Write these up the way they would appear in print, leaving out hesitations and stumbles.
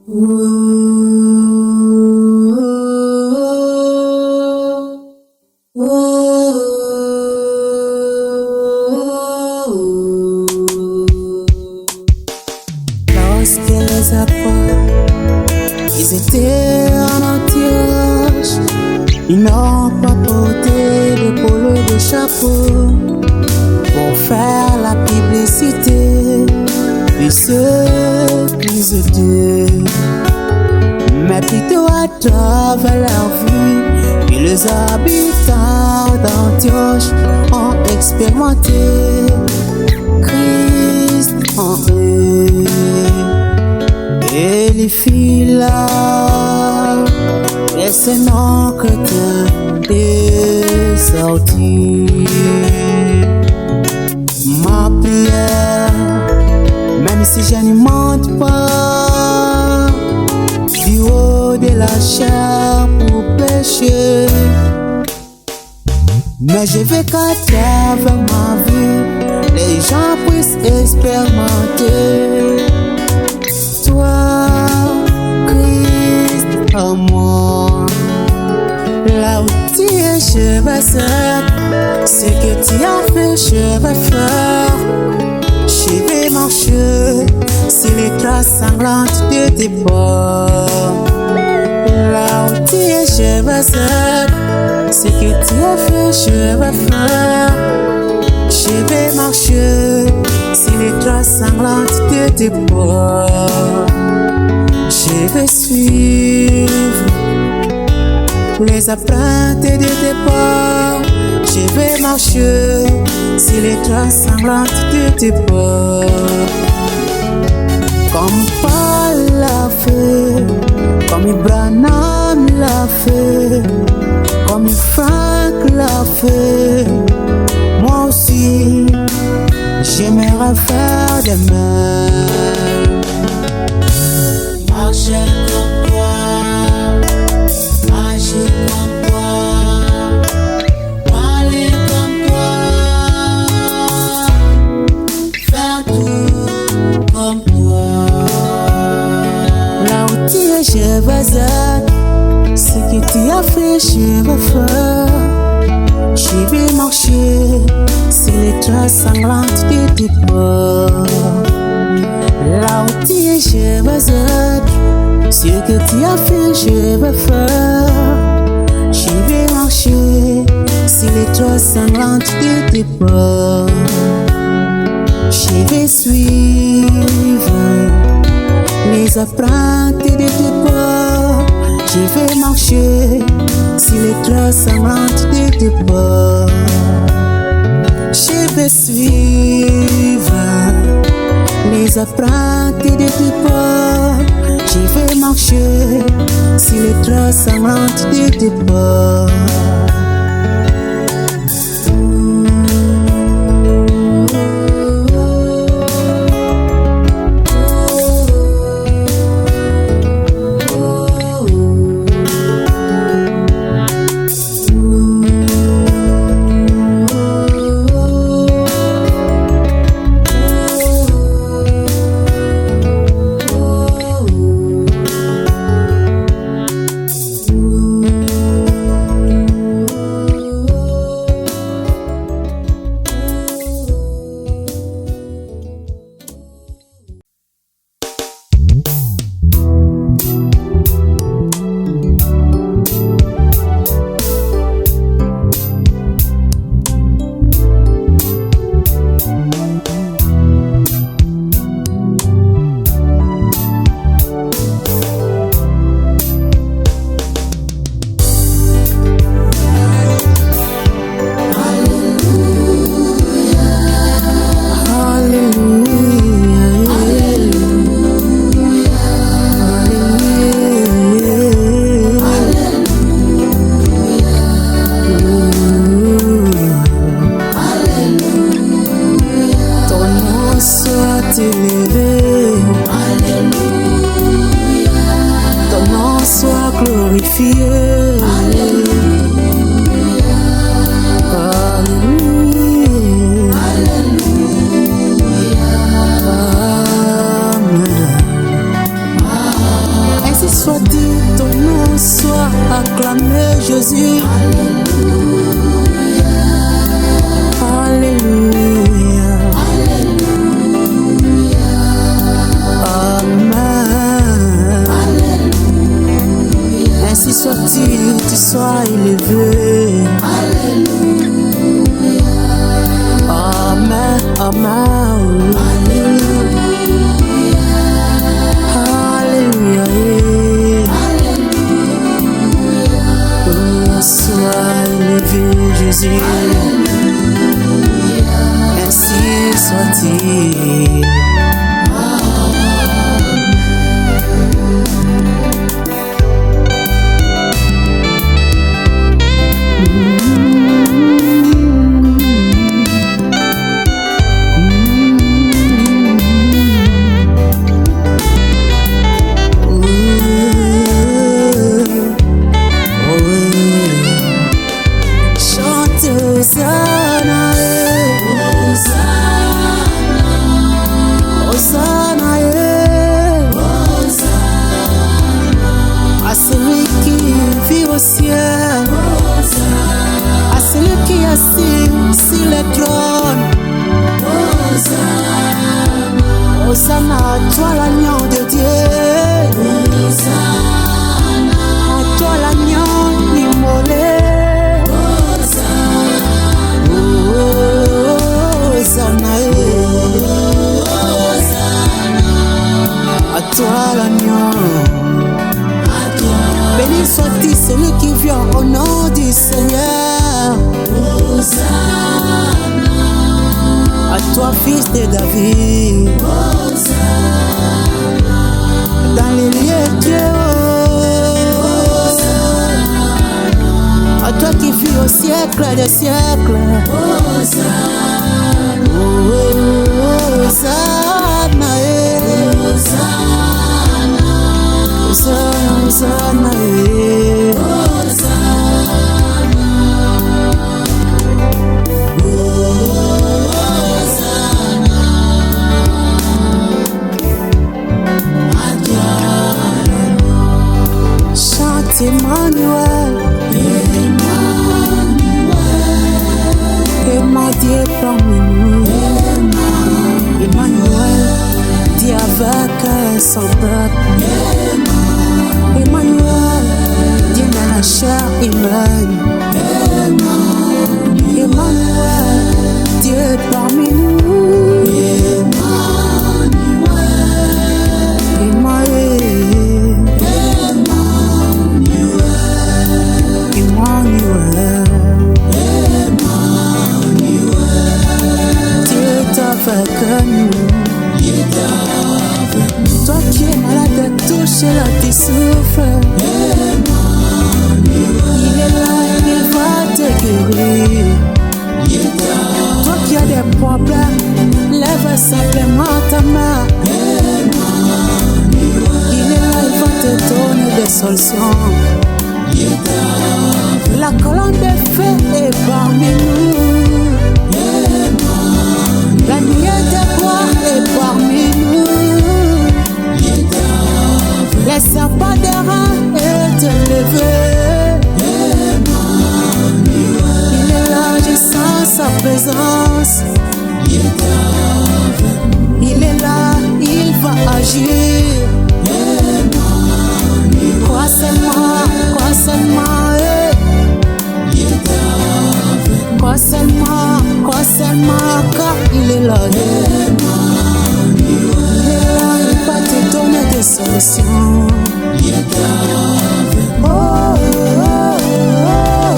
Lorsque les apôtres, ils étaient en Antioche, ils n'ont pas porté de polo de chapeau pour faire la publicité de ceux qui se Dieu. Mais plutôt à travers leur vie, et les habitants d'Antioche ont expérimenté Christ en eux. Et les filles là, laissez nos chrétiens des sorties. Ma prière, même si je ne monte pas du haut de la chair pour pécher, mais je veux qu'à travers ma vie, les gens puissent expérimenter toi, Christ en moi. Là où tu es, je vais être ce que tu as fait, je vais faire. Je vais marcher sur les traces sanglantes de tes pas. Là où tu es, je vais être ce que tu as fait, je vais faire. Je vais marcher sur les traces sanglantes de tes pas. Je vais suivre les empreintes de tes pas. Je vais marcher sur les traces sanglantes de tes pas. Comme Paul l'a fait, comme Branham l'a fait, comme Frank l'a fait, moi aussi j'aimerais faire de même. Marcher comme toi, agir comme toi, parler comme toi, faire tout comme toi. Là où tu es, je vais être ce que tu as fait, je vais faire. Je vais marcher sur les traces sanglantes de tes pas. Là où tu es, je vais être ce que tu as fait, je vais faire. Je vais marcher sur les traces sanglantes de tes pas. Je vais suivre les empreintes de tes pas. Je vais marcher sur les traces sanglantes de tes pas. Je vais suivre les empreintes de tes pas. Je vais marcher sur les traces sanglantes de tes pas. acclamer Jésus. Alléluia. Amen. Ainsi soit-il, tu sois élevé. Amen. Amen. Alléluia. Sois élevé, Jésus. Ainsi soit-il. Sur le trône, Hosanna, à toi l'agneau de Dieu, à toi l'agneau immolé, Hosanna, à toi l'agneau. Béni soit-il celui qui vient au nom du Seigneur. À toi, fils de David, dans les lieux Dieu, à toi qui vis au siècle des siècles, Hosanna, Hosanna, Emmanuel, Emmanuel, Dieu parmi nous. Emmanuel, Dieu avec son peuple. Emmanuel, Dieu dans la chair humaine. Emmanuel, Dieu parmi nous. Toi qui es malade, touche-la, tu souffres. Il est là, il va te guérir. Toi qui as des problèmes, lève simplement ta main. Il est là, il va te donner des solutions. La colonne de feu est parmi nous. La nuée de gloire est parmi nous. Les serpents des reins est élevé. Il est là, je sens sa présence. Il est là, il va agir. Crois seulement, crois seulement. Crois seulement, car il est là. Il est là, il va te donner des solutions. Oh, oh, oh,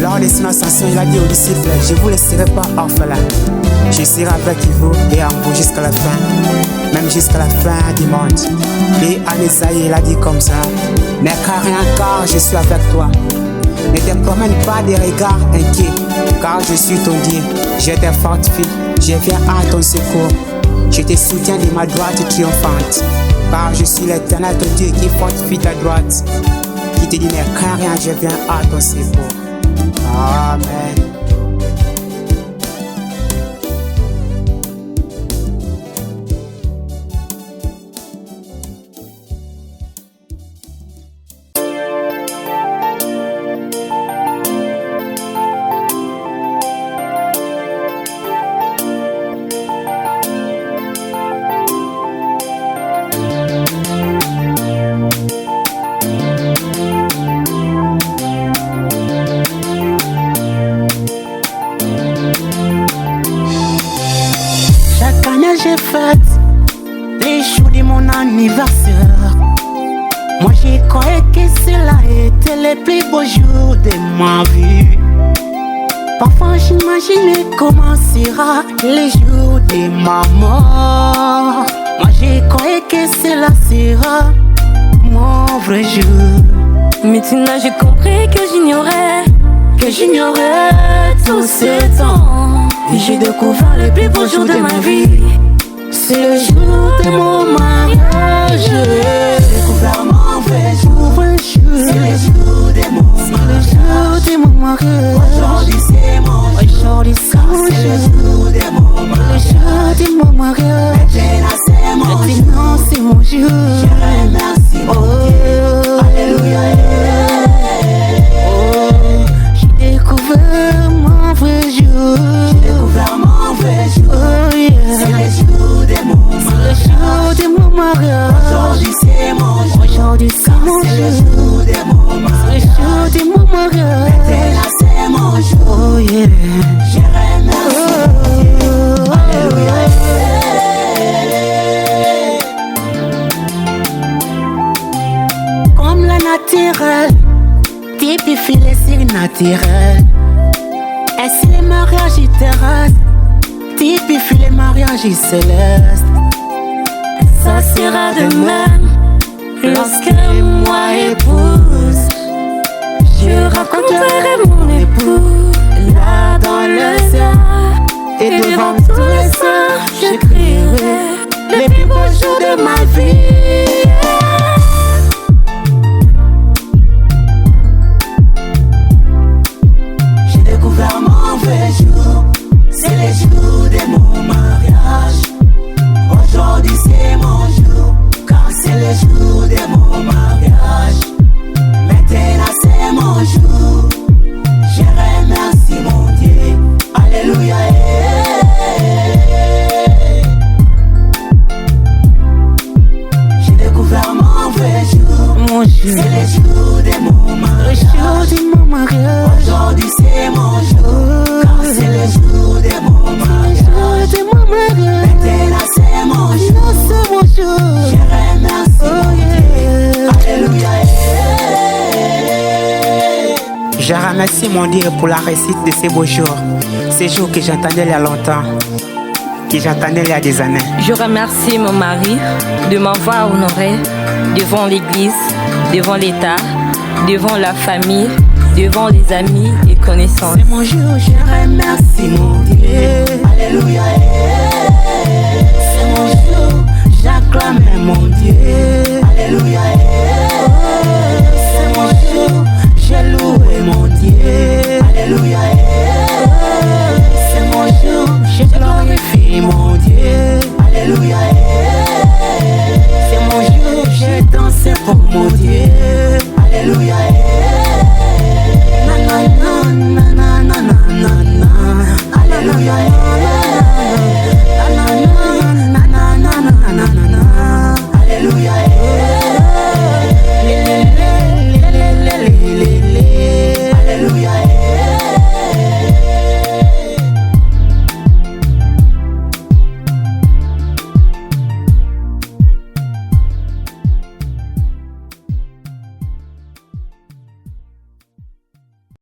Lors de son ascension, il a dit aux disciples, je ne vous laisserai pas orphelin. Je serai avec vous et en vous jusqu'à la fin, même jusqu'à la fin du monde. Et en Isaïe, il a dit comme ça, ne crains rien car je suis avec toi. Ne te promène pas des regards inquiets, car je suis ton Dieu. Je te fortifie, je viens à ton secours. Je te soutiens de ma droite triomphante. Car je suis l'Éternel, ton Dieu, qui fortifie ta droite, qui te dit ne crains rien, je viens à ton secours. Amen. J'ai fait les jours de mon anniversaire. Moi j'ai cru que cela était les plus beaux jours de ma vie. Parfois j'imaginais comment sera les jours de ma mort. Moi j'ai cru que cela sera mon vrai jour. Maintenant j'ai compris que j'ignorais tout ce temps. Et j'ai découvert les plus beaux jours de ma vie. C'est le jour de mon mariage. J'ai découvert mon vrai jour. C'est le jour de mon mariage. Aujourd'hui c'est mon jour. C'est le jour de mon mariage. Maintenant c'est mon jour. Je remercie mon Dieu. Alléluia. J'ai découvert mon vrai jour. Oh yeah. C'est le jour de mon mariage. Aujourd'hui c'est mon jour. C'est le jour de mon mariage. Maintenant c'est mon jour. Oh yeah. Je remercie mon Dieu. Alléluia. Comme la naturelle, typifie les signes naturels. Et si les mariages terrestres typifie les mariages célestes, ça sera de même lorsque moi épouse, je rencontrerai mon époux là dans le ciel. Et devant tous les saints, je crierai les plus beaux jours de ma vie. J'ai découvert mon vrai jour. C'est le jour de mon mariage. Aujourd'hui c'est mon jour, car c'est le jour de mon mariage. Maintenant c'est mon jour. Je remercie mon Dieu. Alléluia. J'ai découvert mon vrai jour. Mon jour. C'est le jour de mon mariage. Le jour de mon mariage. Aujourd'hui c'est mon jour, car c'est le jour de mon mariage. Maintenant c'est mon jour. Je remercie mon Dieu. Alléluia. Je remercie mon Dieu pour la réussite de ces beaux jours. Ces jours que j'attendais il y a longtemps, que j'attendais il y a des années. Je remercie mon mari de m'avoir honoré devant l'église, devant l'État, devant la famille, devant les amis et connaissances. C'est mon jour, je remercie mon Dieu. Alléluia.